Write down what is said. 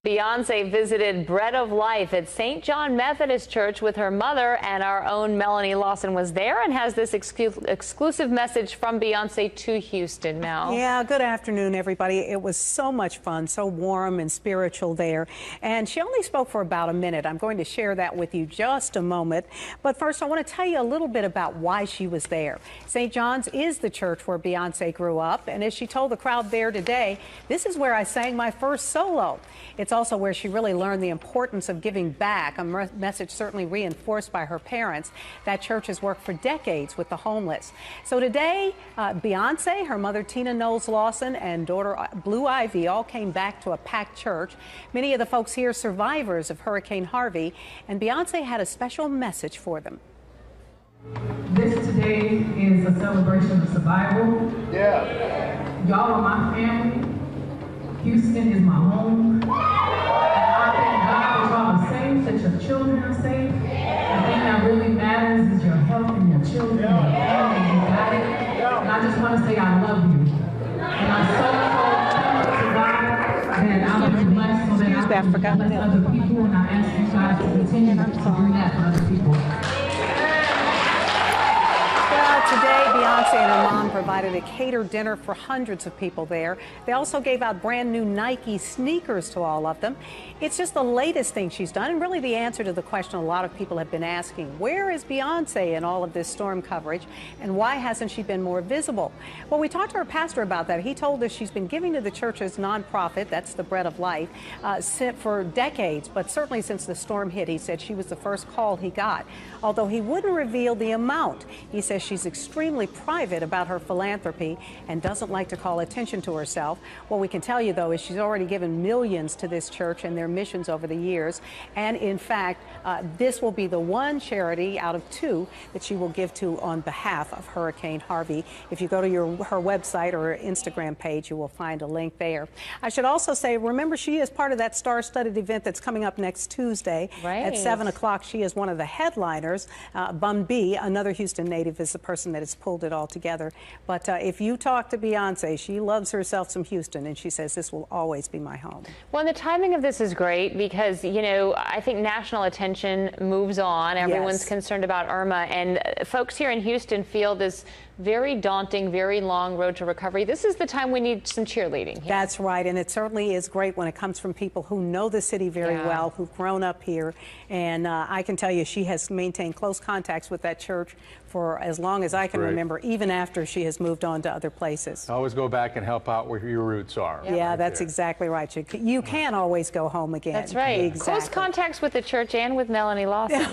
Beyoncé visited Bread of Life at St. John Methodist Church with her mother, and our own Melanie Lawson was there and has this exclusive message from Beyoncé to Houston. Mel. Yeah, good afternoon, everybody. It was so much fun, so warm and spiritual there. And she only spoke for about a minute. I'm going to share that with you just a moment. But first, I want to tell you a little bit about why she was there. St. John's is the church where Beyoncé grew up. And as she told the crowd there today, this is where I sang my first solo. It's also where she really learned the importance of giving back, a message certainly reinforced by her parents. That church has worked for decades with the homeless. So today, Beyoncé, her mother Tina Knowles Lawson, and daughter Blue Ivy all came back to a packed church. Many of the folks here survivors of Hurricane Harvey, and Beyoncé had a special message for them. This today is a celebration of survival. Yeah. Y'all are my family. Houston is my home. And I thank God that y'all are safe, that your children are safe. The thing that really matters is your health and your children and your family. You got it. And I just want to say I love you. And I'm so thankful to God that I'm blessed so that I can bless other people. And I ask you guys to continue to do that for other people. Today, Beyoncé and her mom provided a catered dinner for hundreds of people there. They also gave out brand new Nike sneakers to all of them. It's just the latest thing she's done, and really the answer to the question a lot of people have been asking. Where is Beyoncé in all of this storm coverage, and why hasn't she been more visible? Well, we talked to her pastor about that. He told us she's been giving to the church's nonprofit, that's the Bread of Life, for decades, but certainly since the storm hit, he said she was the first call he got. Although he wouldn't reveal the amount, he says she's extremely private about her philanthropy and doesn't like to call attention to herself. What we can tell you, though, is she's already given millions to this church and their missions over the years. And in fact, this will be the one charity out of two that she will give to on behalf of Hurricane Harvey. If you go to her website or her Instagram page, you will find a link there. I should also say, remember, she is part of that star-studded event that's coming up next Tuesday at 7 o'clock. She is one of the headliners. Bun B, another Houston native, is the person that has pulled it all together. But if you talk to Beyoncé, she loves herself some Houston, and she says this will always be my home. Well, and the timing of this is great because, you know, I think national attention moves on. Everyone's concerned about Irma, and folks here in Houston feel this very daunting, very long road to recovery. This is the time we need some cheerleading here. That's right, and it certainly is great when it comes from people who know the city very well, who've grown up here. And I can tell you she has maintained close contacts with that church for as long as I can remember, even after she has moved on to other places. Always go back and help out where your roots are. Yeah, that's exactly right. You can always go home again. That's right. Exactly. Close contacts with the church and with Melanie Lawson.